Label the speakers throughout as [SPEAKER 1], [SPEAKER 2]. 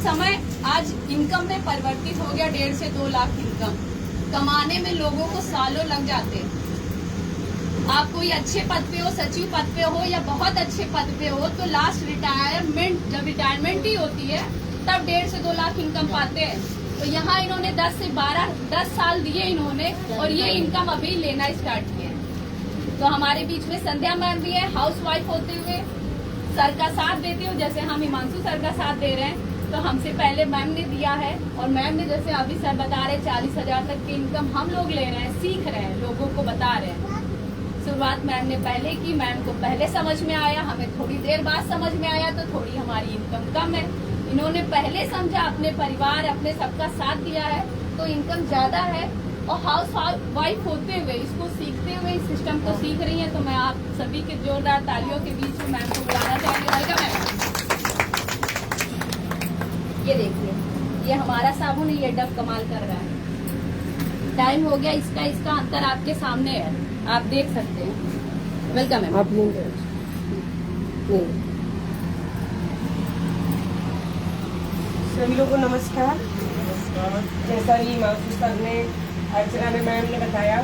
[SPEAKER 1] समय आज इनकम में परिवर्तित हो गया। 1.5 से 2 लाख इनकम कमाने में लोगों को सालों लग जाते हैं। आप कोई अच्छे पद पे हो, सचिव पद पे हो या बहुत अच्छे पद पे हो, तो लास्ट रिटायरमेंट जब रिटायरमेंट ही होती है तब 1.5 से 2 लाख इनकम पाते हैं। तो यहाँ इन्होंने 10 साल दिए इन्होंने और ये इनकम अभी लेना स्टार्ट किया। तो हमारे बीच में संध्या मैम भी है, हाउसवाइफ होते हुए सर का साथ देती हूँ, जैसे हम हिमांशु सर का साथ दे रहे हैं। तो हमसे पहले मैम ने दिया है और मैम ने जैसे अभी सर बता रहे 40,000 तक की इनकम हम लोग ले रहे हैं, सीख रहे हैं, लोगों को बता रहे हैं। शुरुआत मैम ने पहले की, मैम को पहले समझ में आया, हमें थोड़ी देर बाद समझ में आया, तो थोड़ी हमारी इनकम कम है। इन्होंने पहले समझा, अपने परिवार अपने सबका साथ दिया है, तो इनकम ज्यादा है। और हाउस वाइफ होते हुए इसको सीखते हुए इस सिस्टम को सीख रही हैं। तो मैं आप सभी के जोरदार तालियों के बीच में मैम को बुलाना चाहूँगी। मैम ये देखिए, ये हमारा साबुन है, ये डब कमाल कर रहा है। टाइम हो गया, इसका अंतर आपके सामने है, आप देख सकते हैं। वेलकम है आप।
[SPEAKER 2] सभी लोगों को नमस्कार। जैसा कि हिमांशु सर ने, अर्चना ने, मैम ने बताया,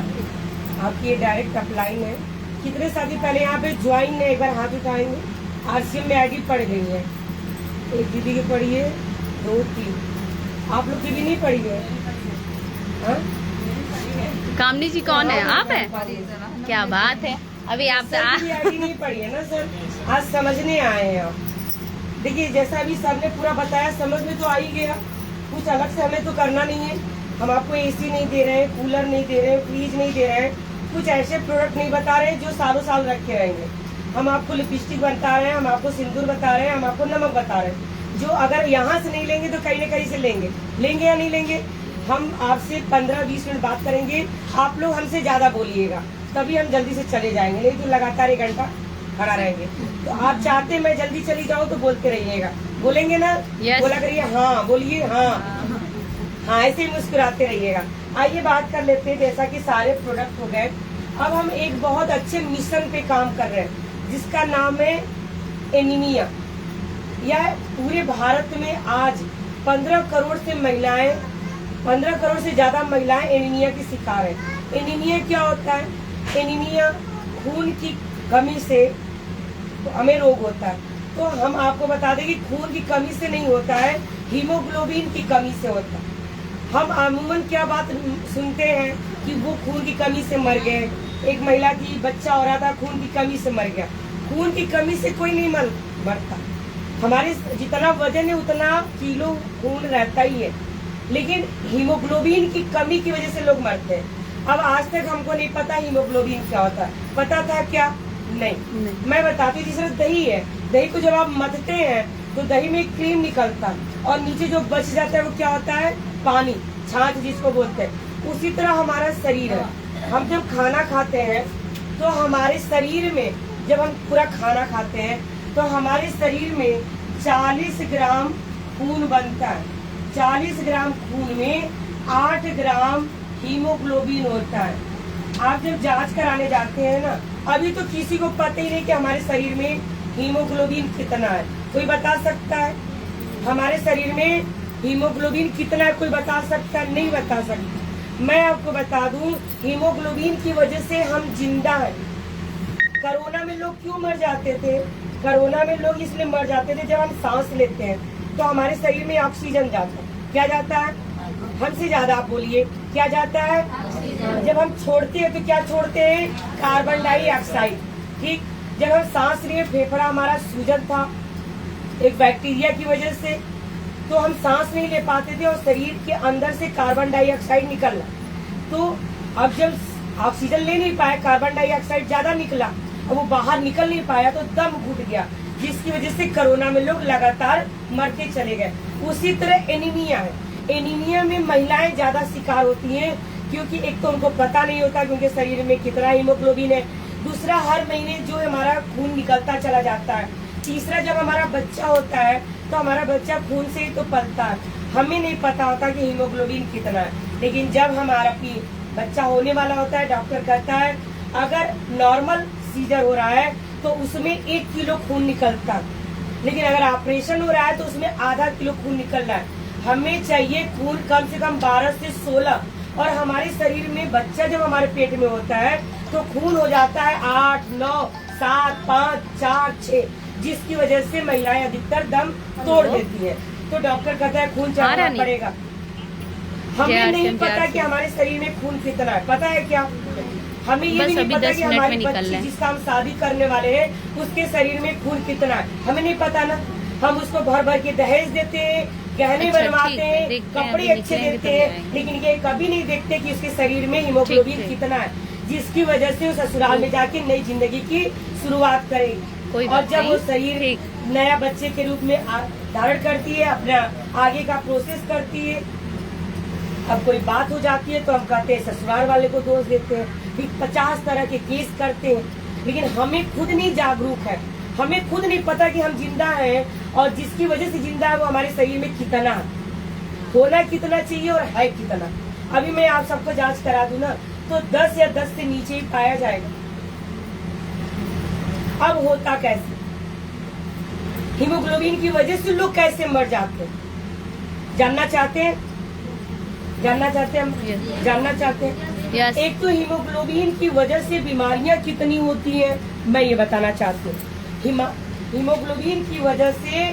[SPEAKER 2] आपकी ये डायरेक्ट अपलाइन है। कितने साथी पहले यहाँ पे ज्वाइन है, एक बार हाथ उठाएंगे। आरसीएम में आईडी पढ़ गई है, एक दीदी की पढ़ी है, 2 3। आप लोग की भी नहीं पढ़ी है?
[SPEAKER 1] कामनी जी कौन है? आप है? क्या बात है, अभी आप
[SPEAKER 2] आईडी नहीं पढ़ी है ना सर? आज समझने आए हैं आप। देखिए, जैसा अभी सर ने पूरा बताया, समझ में तो आ ही गया। कुछ अलग से हमें तो करना नहीं है। हम आपको एसी नहीं दे रहे हैं, कूलर नहीं दे रहे हैं, फ्रिज नहीं दे रहे हैं, कुछ ऐसे प्रोडक्ट नहीं बता रहे हैं जो सालों साल रखे रहेंगे। हम आपको लिपस्टिक बता रहे हैं, हम आपको सिंदूर बता रहे हैं, हम आपको नमक बता रहे हैं, जो अगर यहाँ से नहीं लेंगे तो कहीं न कहीं से लेंगे या नहीं लेंगे। हम आपसे 15-20 मिनट बात करेंगे, आप लोग हमसे ज्यादा बोलिएगा, तभी हम जल्दी से चले जाएंगे, नहीं तो लगातार 1 घंटा खड़ा रहेंगे। तो आप चाहते हैं मैं जल्दी चली जाऊँ तो बोलते रहिएगा, बोलेंगे ना? बोला करिए हाँ, बोलिए हाँ हाँ, ऐसे ही मुस्कुराते रहिएगा। आइए बात कर लेते हैं। जैसा कि सारे प्रोडक्ट हो गए, अब हम एक बहुत अच्छे मिशन पे काम कर रहे हैं जिसका नाम है एनीमिया। यह पूरे भारत में आज 15 करोड़ से ज्यादा महिलाएं एनीमिया की शिकार है। एनीमिया क्या होता है? एनीमिया खून की कमी से तो हमें रोग होता है। तो हम आपको बता दें कि खून की कमी से नहीं होता है, हीमोग्लोबिन की कमी से होता है। हम अमूमन क्या बात सुनते हैं कि वो खून की कमी से मर गए, एक महिला की बच्चा हो रहा था, खून की कमी से मर गया। खून की कमी से कोई नहीं मरता। हमारे जितना वजन है उतना किलो खून रहता ही है, लेकिन हीमोग्लोबिन की कमी की वजह से लोग मरते हैं। अब आज तक हमको नहीं पता हीमोग्लोबिन क्या होता है। पता था क्या? नहीं। मैं बताती हूँ। जिस तरह दही है, दही को जब आप मथते हैं तो दही में क्रीम निकलता है और नीचे जो बच जाता है वो क्या होता है? पानी, छाछ जिसको बोलते हैं। उसी तरह हमारा शरीर है। हम जब खाना खाते हैं तो हमारे शरीर में, जब हम पूरा खाना खाते हैं तो हमारे शरीर में 40 ग्राम खून बनता है। 40 ग्राम खून में 8 ग्राम हीमोग्लोबिन होता है। आप जब जांच कराने जाते हैं ना, अभी तो किसी को पता ही नहीं कि हमारे शरीर में हीमोग्लोबिन कितना है। कोई बता सकता है हमारे शरीर में हीमोग्लोबिन कितना है? कोई बता सकता है? नहीं बता सकता। मैं आपको बता दूं, हीमोग्लोबिन की वजह से हम जिंदा हैं। कोरोना में लोग क्यों मर जाते थे? कोरोना में लोग इसलिए मर जाते थे, जब हम सांस लेते हैं तो हमारे शरीर में ऑक्सीजन जाता है। क्या जाता है? हमसे ज्यादा आप बोलिए, क्या जाता है? जब हम छोड़ते हैं तो क्या छोड़ते हैं? Carbon dioxide. ठीक, जब हम सांस लिए, फेफड़ा हमारा सूजन था एक बैक्टीरिया की वजह से, तो हम सांस नहीं ले पाते थे और शरीर के अंदर से कार्बन डाइऑक्साइड निकल रहा। तो अब जब ऑक्सीजन ले नहीं पाया, कार्बन डाइऑक्साइड ज्यादा निकला, अब वो बाहर निकल नहीं पाया तो दम घुट गया, जिसकी वजह से कोरोना में लोग लगातार मरते चले गए। उसी तरह एनीमिया है। एनीमिया में महिलाएं ज्यादा शिकार होती हैं, क्योंकि एक तो उनको पता नहीं होता कि उनके शरीर में कितना हीमोग्लोबिन है। दूसरा, हर महीने जो हमारा खून निकलता चला जाता है। तीसरा, जब हमारा बच्चा होता है तो हमारा बच्चा खून से ही तो पलता है, हमें नहीं पता होता कि हीमोग्लोबिन कितना है। लेकिन जब हमारा बच्चा होने वाला होता है, डॉक्टर कहता है अगर नॉर्मल सीजर हो रहा है तो उसमें 1 किलो खून निकलता, लेकिन अगर ऑपरेशन हो रहा है तो उसमें आधा किलो खून निकल रहा है। हमें चाहिए खून कम से कम 12 से 16, और हमारे शरीर में बच्चा जब हमारे पेट में होता है तो खून हो जाता है 8, 9, 7, 5, 4, 6, जिसकी वजह से महिलाएं अधिकतर दम तोड़ देती है। तो डॉक्टर कहता है खून चढ़ाना पड़ेगा। हमें नहीं पता कि हमारे शरीर में खून कितना है, पता है क्या? हमें ये भी नहीं पता कि हमारी बच्ची जिसका हम शादी करने वाले हैं उसके शरीर में खून कितना है, हमें नहीं पता ना। हम उसको भर भर के दहेज देते हैं, गहने बनवाते हैं, कपड़े अच्छे देते हैं, लेकिन ये कभी नहीं देखते कि उसके शरीर में हीमोग्लोबिन कितना है, जिसकी वजह से वो ससुराल में जाके नई जिंदगी की शुरुआत करेगी। और जब वो शरीर नया बच्चे के रूप में धारण करती है, अपना आगे का प्रोसेस करती है, अब कोई बात हो जाती है तो हम कहते हैं ससुराल वाले को दोष देते हैं, फिर 50 तरह के केस करते हैं। लेकिन हमें खुद नहीं जागरूक है, हमें खुद नहीं पता कि हम जिंदा हैं, और जिसकी वजह से जिंदा है वो हमारे शरीर में कितना है, होना कितना चाहिए और है कितना। अभी मैं आप सबको जांच करा दूं ना तो 10 या 10 से नीचे ही पाया जाएगा। अब होता कैसे? हीमोग्लोबिन की वजह से लोग कैसे मर जाते हैं, जानना चाहते हैं? जानना चाहते हैं हम? जानना चाहते हैं? एक तो हीमोग्लोबिन की वजह से बीमारियां कितनी होती हैं, मैं ये बताना चाहती हूँ। हीमोग्लोबिन की वजह से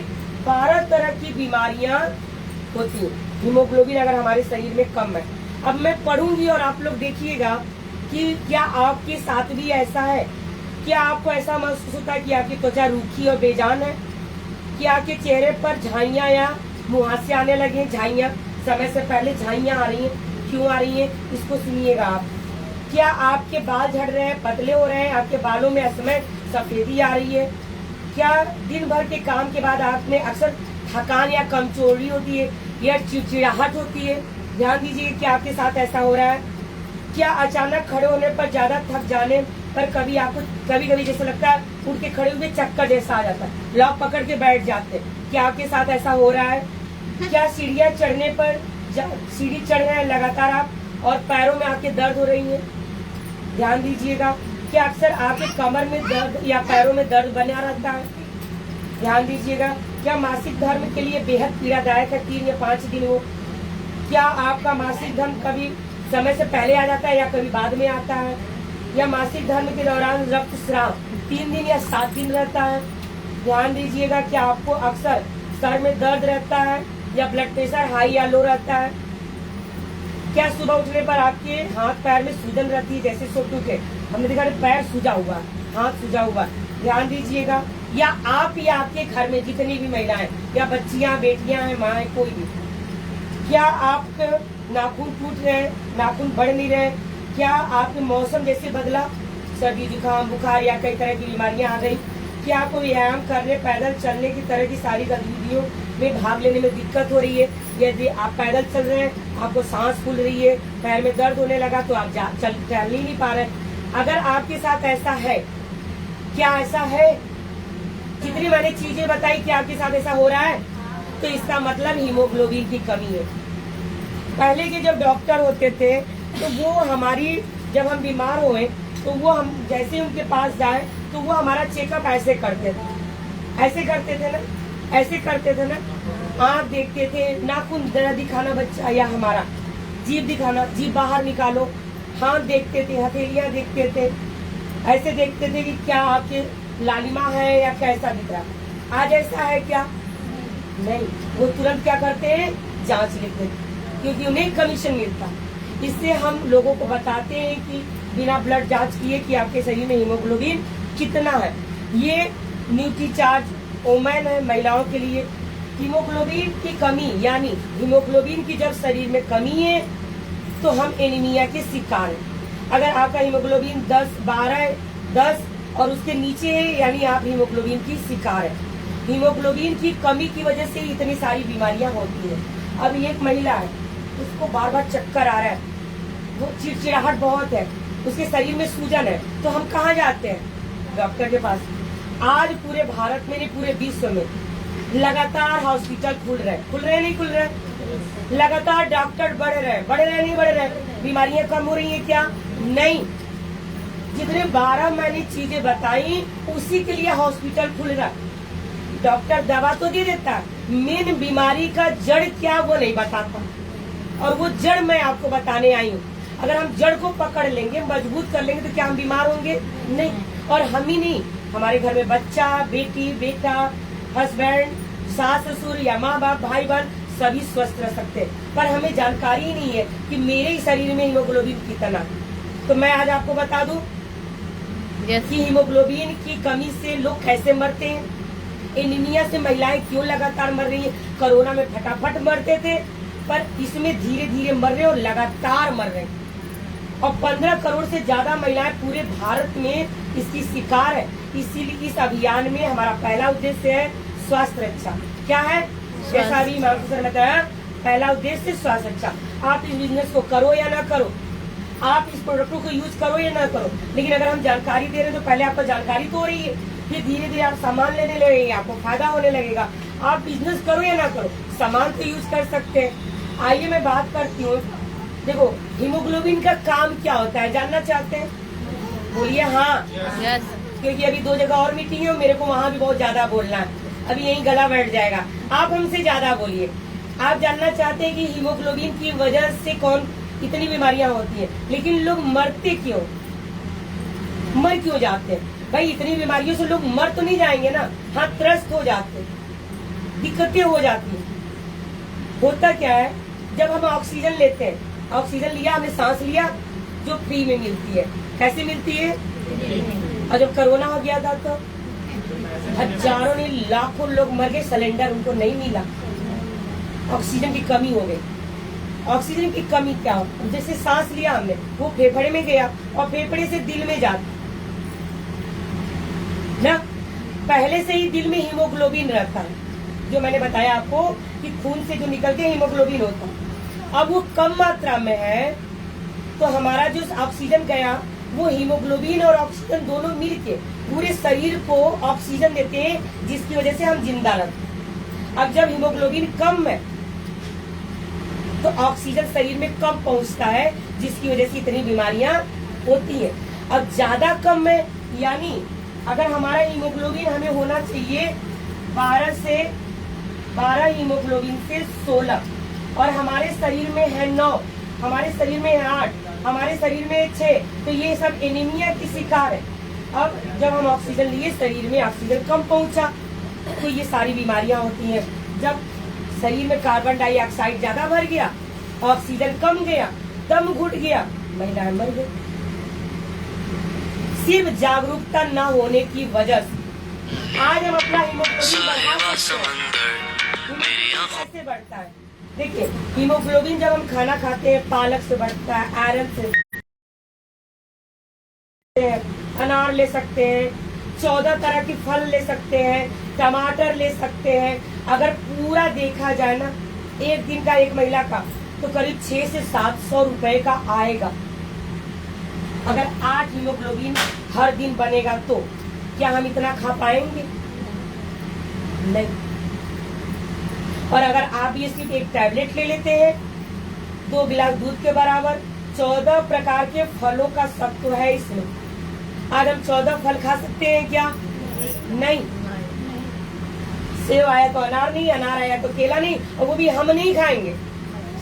[SPEAKER 2] 12 तरह की बीमारियां होती हैं। हीमोग्लोबिन अगर हमारे शरीर में कम है, अब मैं पढ़ूंगी और आप लोग देखिएगा कि क्या आपके साथ भी ऐसा है? क्या आपको ऐसा महसूस होता है कि आपकी त्वचा रूखी और बेजान है? क्या आपके चेहरे पर झाइयां या मुहासे आने लगे? झाइयां समय से पहले झाइयां आ रही हैं, क्यों आ रही हैं? इसको सुनिएगा आप। क्या आपके बाल झड़ रहे हैं, पतले हो रहे हैं, आपके बालों में असमय सफेदी आ रही है? क्या दिन भर के काम के बाद आप में अक्सर थकान या कमजोरी होती है या चिड़चिड़ाहट होती है? ध्यान दीजिए कि आपके साथ ऐसा हो रहा है। क्या अचानक खड़े होने पर ज्यादा थक जाने पर कभी आपको कभी जैसा लगता है उठ के खड़े हुए चक्कर जैसा आ जाता है, लॉक पकड़ के बैठ जाते हैं? क्या आपके साथ ऐसा हो रहा है? क्या सीढ़ियाँ चढ़ने पर सीढ़ी चढ़ रहे हैं लगातार आप और पैरों में आपके दर्द हो रही है? ध्यान दीजिएगा। क्या अक्सर आपके कमर में दर्द या पैरों में दर्द बना रहता है? ध्यान दीजिएगा। क्या मासिक धर्म के लिए बेहद पीड़ादायक है 3 या 5 दिन हो? क्या आपका मासिक धर्म कभी समय से पहले आ जाता है या कभी बाद में आता है? या मासिक धर्म के दौरान रक्तस्राव 3 दिन या 7 दिन रहता है? ध्यान दीजिएगा। क्या आपको अक्सर सर में दर्द रहता है या ब्लड प्रेशर हाई या लो रहता है? क्या सुबह उठने पर आपके हाथ पैर में सूजन रहती है, जैसे सोटू के हमने देखा पैर सूजा हुआ, हाथ सूजा हुआ? ध्यान दीजिएगा। या आप या आपके घर में जितनी भी महिलाएं या बच्चियां, बेटियां हैं, माँ, कोई भी, क्या आपके नाखून टूट रहे हैं, नाखून बढ़ नहीं रहे? क्या आपके मौसम जैसे बदला, सर्दी, जुकाम, बुखार या कई तरह की बीमारियां आ गई? क्या आपको व्यायाम करने, पैदल चलने की तरह की सारी गतिविधियों में भाग लेने में दिक्कत हो रही है? यदि आप पैदल चल रहे हैं, आपको सांस फूल रही है, पैर में दर्द होने लगा तो आप चल ही नहीं पा रहे? अगर आपके साथ ऐसा है, क्या ऐसा है? जितनी मैंने चीजें बताई कि आपके साथ ऐसा हो रहा है तो इसका मतलब हीमोग्लोबिन की कमी है। पहले के जब डॉक्टर होते थे तो वो हमारी, जब हम बीमार हुए तो वो हम जैसे उनके पास जाए तो वो हमारा चेकअप ऐसे करते थे, ऐसे करते थे ना, ऐसे करते थे ना। आँख देखते थे, नाखून जरा दिखाना बच्चा या हमारा, जीभ दिखाना, जीभ बाहर निकालो, हाथ देखते थे, हथेलियाँ देखते थे, ऐसे देखते थे कि क्या आपके लालिमा है या कैसा दिख रहा। आज ऐसा है क्या? नहीं। वो तुरंत क्या करते हैं? जांच लेते हैं, क्योंकि उन्हें कमीशन मिलता। इससे हम लोगों को बताते हैं कि बिना ब्लड जांच किए कि आपके शरीर में हीमोग्लोबिन कितना है। ये न्यूट्रीचार्ज ओमेन है महिलाओं के लिए। हीमोग्लोबिन की कमी यानी हीमोग्लोबिन की जब शरीर में कमी है तो हम एनीमिया के शिकार हैं। अगर आपका हीमोग्लोबिन 10, 12, 10 और उसके नीचे है यानी आप हीमोग्लोबिन की शिकार है। हीमोग्लोबिन की कमी की वजह से इतनी सारी बीमारियां होती हैं। अब एक महिला है, उसको बार बार चक्कर आ रहा है, वो चिड़चिड़ाहट बहुत है, उसके शरीर में सूजन है, तो हम कहाँ जाते हैं? डॉक्टर के पास। आज पूरे भारत में नहीं पूरे विश्व में लगातार हॉस्पिटल खुल रहे नहीं खुल रहे, लगातार डॉक्टर बढ़ रहे नहीं बढ़ रहे, बीमारियां कम हो रही है क्या? नहीं। जितने 12 मैंने चीजें बताई उसी के लिए हॉस्पिटल खुल रहा है, डॉक्टर दवा तो दे देता है, मेन बीमारी का जड़ क्या वो नहीं बताता, और वो जड़ मैं आपको बताने आई हूँ। अगर हम जड़ को पकड़ लेंगे, मजबूत कर लेंगे, तो क्या हम बीमार होंगे? नहीं। और हम ही नहीं, हमारे घर में बच्चा, बेटी, बेटा, हस्बैंड, सास ससुर या माँ बाप, भाई बहन सभी स्वस्थ रह सकते हैं। पर हमें जानकारी ही नहीं है कि मेरे ही शरीर में हीमोग्लोबिन कितना है। तो मैं आज आपको बता दूं कि हीमोग्लोबिन की कमी से लोग कैसे मरते हैं, एनीमिया से महिलाएं क्यों लगातार मर रही है। कोरोना में फटाफट मरते थे, पर इसमें धीरे धीरे मर रहे और लगातार मर रहे हैं। और 15 करोड़ से ज्यादा महिलाएं पूरे भारत में इसकी शिकार है। इसीलिए इस अभियान में हमारा पहला उद्देश्य है स्वास्थ्य रक्षा। क्या है? जैसा अभी मानसी सर ने बताया, पहला उद्देश्य स्वास्थ्य रक्षा। आप इस बिजनेस को करो या ना करो, आप इस प्रोडक्टों को यूज करो या ना करो, लेकिन अगर हम जानकारी दे रहे हैं तो पहले आपको जानकारी तो हो रही है, फिर धीरे धीरे आप सामान लेने लगेंगे, आपको फायदा होने लगेगा। आप बिजनेस करो या ना करो, सामान तो यूज कर सकते हैं। आइए मैं बात करती हूँ। देखो, हीमोग्लोबिन का काम क्या होता है, जानना चाहते हैं? बोलिए हाँ। क्योंकि अभी 2 जगह और मीटिंग है और मेरे को वहाँ भी बहुत ज्यादा बोलना है, अभी यही गला बैठ जाएगा। आप हमसे ज्यादा बोलिए। आप जानना चाहते हैं कि हीमोग्लोबिन की वजह से कौन इतनी बीमारियां होती है, लेकिन लोग मरते क्यों, मर क्यों जाते हैं? भाई इतनी बीमारियों से लोग मर तो नहीं जाएंगे ना, हाँ त्रस्त हो जाते, दिक्कतें हो जाती हैं। होता क्या है, जब हम ऑक्सीजन लेते हैं, ऑक्सीजन लिया, हमने सांस लिया, जो फ्री में मिलती है। कैसे मिलती है? और जब कोरोना हो गया था तो हजारों ने, लाखों लोग मर गए, सिलेंडर उनको नहीं मिला, ऑक्सीजन की कमी हो गई। ऑक्सीजन की कमी क्या हो, जैसे सांस लिया हमने, वो फेफड़े में गया और फेफड़े से दिल में जाता ना। पहले से ही दिल में हीमोग्लोबिन रहता है, जो मैंने बताया आपको कि खून से जो निकल के हीमोग्लोबिन होता है। अब वो कम मात्रा में है, तो हमारा जो ऑक्सीजन गया, वो हीमोग्लोबिन और ऑक्सीजन दोनों मिलके पूरे शरीर को ऑक्सीजन देते हैं, जिसकी वजह से हम जिंदा रहते हैं। अब जब हीमोग्लोबिन कम है तो ऑक्सीजन शरीर में कम पहुंचता है, जिसकी वजह से इतनी बीमारियां होती हैं। अब ज्यादा कम है, यानी अगर हमारा हीमोग्लोबिन हमें होना चाहिए 12 हीमोग्लोबिन से 16, और हमारे शरीर में है 9, हमारे शरीर में है 8, हमारे शरीर में 6, तो ये सब एनीमिया की शिकार है। अब जब हम ऑक्सीजन लिए, शरीर में ऑक्सीजन कम पहुंचा, तो ये सारी बीमारियां होती हैं। जब शरीर में कार्बन डाइऑक्साइड ज्यादा भर गया, ऑक्सीजन कम गया, दम घुट गया, महिलाएं मर गई। सिर्फ जागरूकता न होने की वजह से आज हम अपना हीमोग्लोबिन बढ़ा सकते हैं। कैसे बढ़ता है? देखिए, हीमोग्लोबिन जब हम खाना खाते हैं, पालक से बढ़ता है, आयरन से, अनार ले सकते हैं, 14 तरह के फल ले सकते हैं, टमाटर ले सकते हैं। अगर पूरा देखा जाए ना, एक दिन का एक महिला का तो करीब 600 से 700 रुपए का आएगा। अगर 8 हीमोग्लोबिन हर दिन बनेगा तो क्या हम इतना खा पाएंगे? नहीं। और अगर आप ये सिर्फ एक टैबलेट ले लेते हैं, 2 गिलास दूध के बराबर, 14 प्रकार के फलों का सत्व है इसमें। आज हम 14 फल खा सकते हैं क्या? नहीं। सेब आया तो अनार नहीं, अनार आया तो केला नहीं, और वो भी हम नहीं खाएंगे,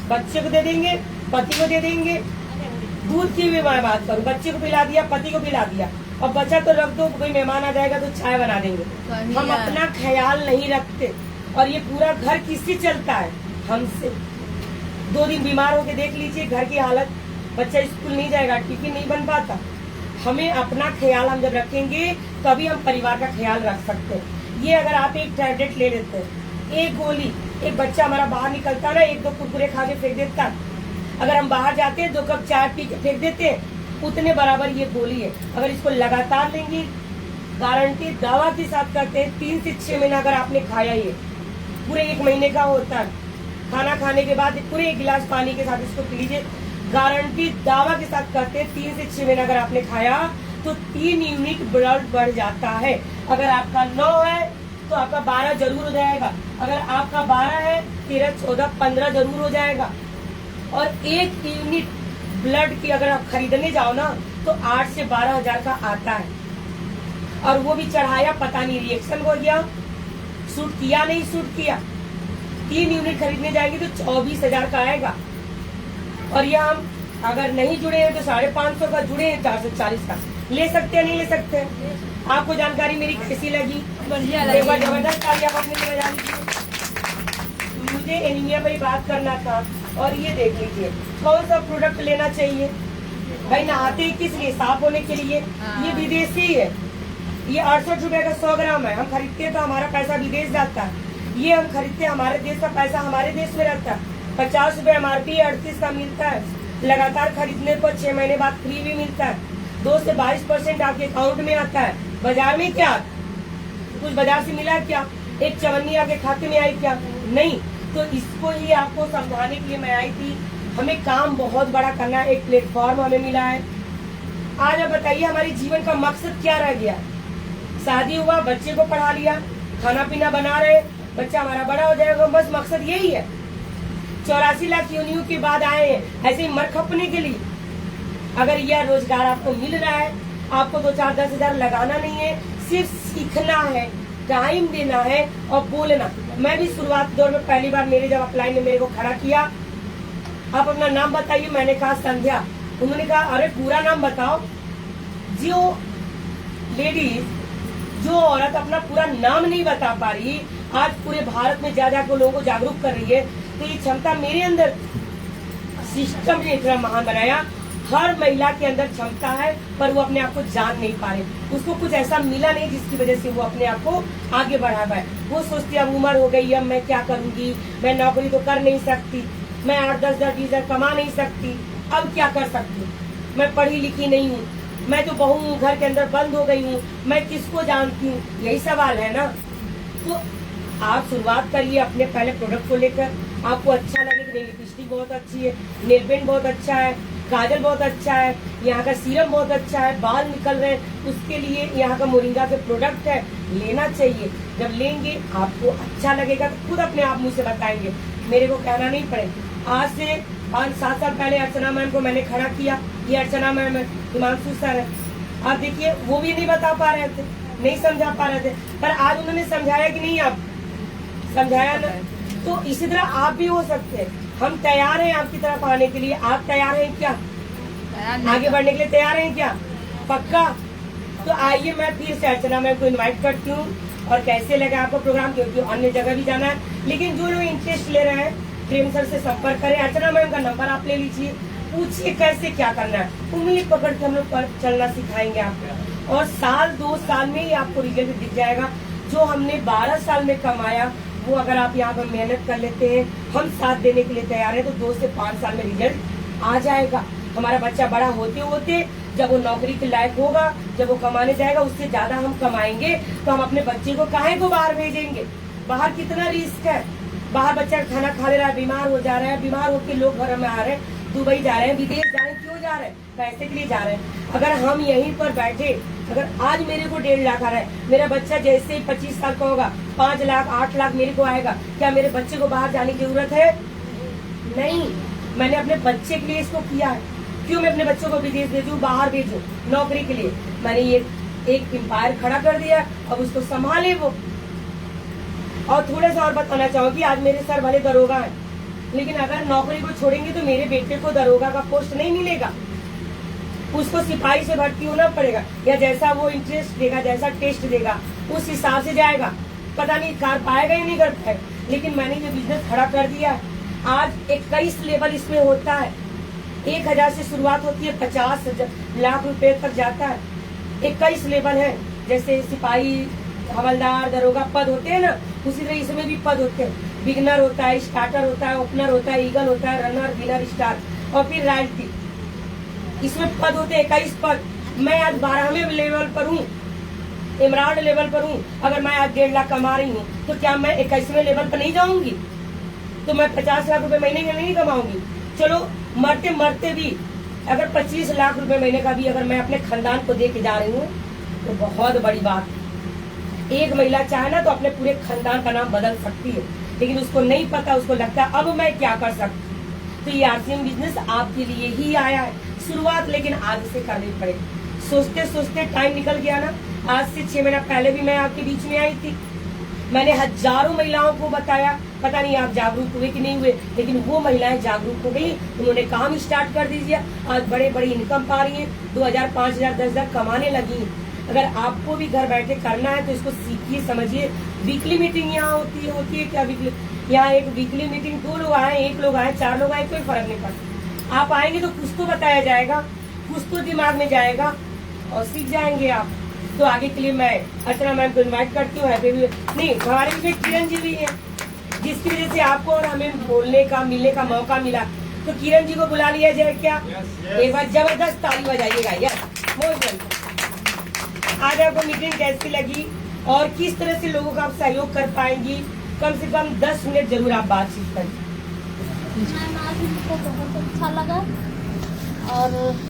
[SPEAKER 2] बच्चे को दे देंगे, पति को दे देंगे। दूध की भी मैं बात करूँ, बच्चे को पिला दिया, पति को पिला दिया, और बच्चा तो रख दो, कोई मेहमान आ जाएगा तो चाय बना देंगे। हम अपना ख्याल नहीं रखते, और ये पूरा घर किससे चलता है? हमसे। 2 दिन बीमार होके देख लीजिए घर की हालत, बच्चा स्कूल नहीं जाएगा, टिफिन नहीं बन पाता। हमें अपना ख्याल हम जब रखेंगे तभी हम परिवार का ख्याल रख सकते हैं। ये अगर आप एक टैबलेट ले लेते हैं, एक गोली, एक बच्चा हमारा बाहर निकलता ना, 1-2 कुरकुरे खा के फेंक देता, अगर हम बाहर जाते हैं 2 कप चाय पी के फेंक देते हैं, उतने बराबर ये गोली है। अगर इसको लगातार लेंगे, गारंटी दावा के साथ करते हैं, 3 से 6 महीना अगर आपने खाया, ये पूरे 1 महीने का होता है। खाना खाने के बाद पूरे 1 गिलास पानी के साथ इसको पी लीजिए, गारंटी दावा के साथ करते हैं 3 से 6 महीना अगर आपने खाया तो 3 यूनिट ब्लड बढ़ जाता है। अगर आपका 9 है तो आपका 12 जरूर हो जाएगा, अगर आपका 12 है 13, 14, 15 जरूर हो जाएगा। और 1 यूनिट ब्लड की अगर आप खरीदने जाओ ना तो 8 से 12 हजार का आता है, और वो भी चढ़ाया, पता नहीं रिएक्शन हो गया, सूट किया नहीं सूट किया, 3 यूनिट खरीदने जाएंगे तो 24,000 का आएगा। और ये हम अगर नहीं जुड़े हैं तो 550 का, जुड़े हैं 440 का। ले सकते हैं नहीं ले सकते हैं? आपको जानकारी मेरी कैसी लगी?
[SPEAKER 1] बढ़िया
[SPEAKER 2] एक बार जबरदस्त ताली आप अपने लिए बजा लीजिए। मुझे एनीमिया पर ही बात करना था। और ये देख लीजिए कौन सा प्रोडक्ट लेना चाहिए भाई, नहाते ही किस लिए? साफ होने के लिए। ये विदेशी है, ये 68 रुपए का 100 ग्राम है। हम खरीदते हैं तो हमारा पैसा विदेश जाता है, ये हम खरीदते हैं हमारे देश का पैसा हमारे देश में रहता है। 50 रुपए MRP 38 का मिलता है। लगातार खरीदने पर 6 महीने बाद फ्री भी मिलता है। 2 से 22% आपके अकाउंट में आता है। बाजार में क्या कुछ बाजार से मिला क्या? एक चवन्नी आपके खाते में आई क्या? नहीं। तो इसको ही आपको समझाने के लिए मैं आई थी। हमें काम बहुत बड़ा करना है, एक प्लेटफॉर्म हमें मिला है। आज आप बताइए हमारे जीवन का मकसद क्या रह गया? शादी हुआ, बच्चे को पढ़ा लिया, खाना पीना बना रहे, बच्चा हमारा बड़ा हो जाएगा, बस मकसद यही है। 84 लाख योनियों के बाद आए हैं ऐसे ही मर खपने के लिए। अगर यह रोजगार आपको मिल रहा है, आपको 2-4-10 हजार लगाना नहीं है, सिर्फ सीखना है, टाइम देना है और बोलना। मैं भी शुरुआत दौर में पहली बार मेरे जब अपलाइन ने मेरे को खड़ा किया, आप अपना नाम बताइए, मैंने कहा संध्या। उन्होंने कहा अरे पूरा नाम बताओ। जो लेडीज, जो औरत अपना पूरा नाम नहीं बता पा रही, आज पूरे भारत में जा जाकर लोगों को जागरूक कर रही है, तो ये क्षमता मेरे अंदर सिस्टम ने इतना महान बनाया। हर महिला के अंदर क्षमता है, पर वो अपने आप को जान नहीं पा रही। उसको कुछ ऐसा मिला नहीं जिसकी वजह से वो अपने आप को आगे बढ़ा पाए। वो सोचती है अब उम्र हो गई, अब मैं क्या करूंगी, मैं नौकरी तो कर नहीं सकती, मैं 8-10 हजार 20 हजार कमा नहीं सकती, अब क्या कर सकती हूँ, मैं पढ़ी लिखी नहीं हूँ, मैं तो बहू हूँ, घर के अंदर बंद हो गई हूँ, मैं किसको जानती हूँ? यही सवाल है ना। तो आप शुरुआत करिए अपने पहले प्रोडक्ट को लेकर। आपको अच्छा लगे कि नहीं, लिपस्टिक बहुत अच्छी है, नेल पेंट बहुत अच्छा है, काजल बहुत अच्छा है, यहाँ का सीरम बहुत अच्छा है, बाल निकल रहे हैं, उसके लिए यहाँ का मोरिंगा के प्रोडक्ट है, लेना चाहिए। जब लेंगे आपको अच्छा लगेगा तो खुद अपने आप मुझे बताएंगे, मेरे को कहना नहीं पड़ेगा। आज से 5-7 साल पहले अर्चना मैम को मैंने खड़ा किया, ये अर्चना मैम है, हिमांशु सर है। आप देखिए वो भी नहीं बता पा रहे थे, नहीं समझा पा रहे थे, पर आज उन्होंने समझाया कि नहीं? आप समझाया ना। तो इसी तरह आप भी हो सकते हैं। हम तैयार हैं आपकी तरफ आने के लिए। आप तैयार हैं क्या? आगे बढ़ने के लिए तैयार हैं क्या? पक्का? तो आइए मैं फिर से अर्चना मैम को इनवाइट करती हूँ। और कैसे लगा आपको प्रोग्राम, क्योंकि अन्य जगह भी जाना है, लेकिन जो लोग इंटरेस्ट ले रहे हैं प्रेम सर से संपर्क करें। अर्चना मैम का नंबर आप ले लीजिए, पूछिए कैसे क्या करना है, उंगली पकड़ के हम लोग चलना सिखाएंगे आपको। और 2 साल में ही आपको रिजल्ट दिख जाएगा। जो हमने 12 साल में कमाया वो अगर आप यहाँ पर मेहनत कर लेते हैं, हम साथ देने के लिए तैयार हैं, तो 2 से 5 साल में रिजल्ट आ जाएगा। हमारा बच्चा बड़ा होते होते जब वो नौकरी के लायक होगा, जब वो कमाने जाएगा, उससे ज्यादा हम कमाएंगे, तो हम अपने बच्चे को काहे को बाहर भेजेंगे? बाहर कितना रिस्क है। बाहर बच्चा खाना खा ले रहा है, बीमार हो जा रहा है, बीमार होकर लोग घर में आ रहे हैं, दुबई जा रहे हैं, विदेश जा रहे हैं। क्यों जा रहे हैं? पैसे के लिए जा रहे हैं। अगर हम यहीं पर बैठे, अगर आज मेरे को 1.5 लाख आ रहा है, मेरा बच्चा जैसे ही 25 साल का होगा 5 लाख 8 लाख मेरे को आएगा, क्या मेरे बच्चे को बाहर जाने की जरूरत है? नहीं। मैंने अपने बच्चे के लिए इसको किया है। क्यों मैं अपने बच्चों को विदेश भेजूं, बाहर भेजूं नौकरी के लिए? मैंने ये एक एम्पायर खड़ा कर दिया, अब उसको संभाले वो। और थोड़ा सा और बताना चाहूंगी, आज मेरे सर भले दरोगा है, लेकिन अगर नौकरी को छोड़ेंगे तो मेरे बेटे को दरोगा का पोस्ट नहीं मिलेगा, उसको सिपाही से भर्ती होना पड़ेगा, या जैसा वो इंटरेस्ट देगा, जैसा टेस्ट देगा, उस हिसाब से जाएगा। पता नहीं कर पाएगा या नहीं कर पाएगा। लेकिन मैंने ये बिजनेस खड़ा कर दिया है। आज 21 लेवल इसमें होता है। 1000 से शुरुआत होती है, 50 लाख रुपए तक जाता है। 21 लेवल है। जैसे सिपाही, हवलदार, दरोगा पद होते हैं ना, उसी तरह इसमें भी पद होते हैं। बिगनर होता है, स्टार्टर होता है, ओपनर होता है, ईगल होता है, रनर, विनर, स्टार, और फिर रॉयल्टी। इसमें पद होते हैं 21 पद। मैं आज 12वें लेवल पर हूँ, इमरान लेवल पर हूँ। अगर मैं आज 1.5 लाख कमा रही हूँ, तो क्या मैं 21वें लेवल पर नहीं जाऊंगी? तो मैं 50 लाख रुपए महीने में नहीं कमाऊंगी। चलो मरते मरते भी अगर 25 लाख रुपए महीने का भी अगर मैं अपने खानदान को दे के जा रही हूँ, तो बहुत बड़ी बात है। एक महिला चाहे ना तो अपने पूरे खानदान का नाम बदल सकती है, लेकिन उसको नहीं पता, उसको लगता है अब मैं क्या कर सकती हूँ। तो ये RCM बिजनेस आपके लिए ही आया है। शुरुआत लेकिन आज से करनी पड़ेगी। सोचते सोचते टाइम निकल गया ना। आज से 6 महीना पहले भी मैं आपके बीच में आई थी। मैंने हजारों महिलाओं को बताया, पता नहीं आप जागरूक हुए कि नहीं हुए, लेकिन वो महिलाएं जागरूक हो गई, उन्होंने काम स्टार्ट कर दीजिए, आज बड़े बड़ी इनकम पा रही है, 2000, 5000, 10,000 कमाने लगी हैं। अगर आपको भी घर बैठे करना है तो इसको सीखिए, समझिए। वीकली मीटिंग यहाँ होती है क्या? वीकली यहाँ एक वीकली मीटिंग 2 लोग आए, 1 लोग आए, 4 लोग आए, कोई फर्क नहीं पड़ता। आप आएंगे तो कुछ तो बताया जाएगा, कुछ तो दिमाग में जाएगा और सीख जाएंगे आप। तो आगे के लिए मैं अर्चना मैम को इन्वाइट करती हूँ। नहीं, हमारे बीच किरण जी भी है, जिसकी वजह से आपको और हमें बोलने का, मिलने का मौका मिला। तो किरण जी को बुला लिया जाए क्या? एक बार जबरदस्त ताली बजाइएगा यार। आज आपको मीटिंग कैसी लगी और किस तरह से लोगों का आप सहयोग कर पाएंगी? कम से कम 10 मिनट जरूर आप बातचीत करें।
[SPEAKER 3] मैम आज हमको बहुत अच्छा लगा और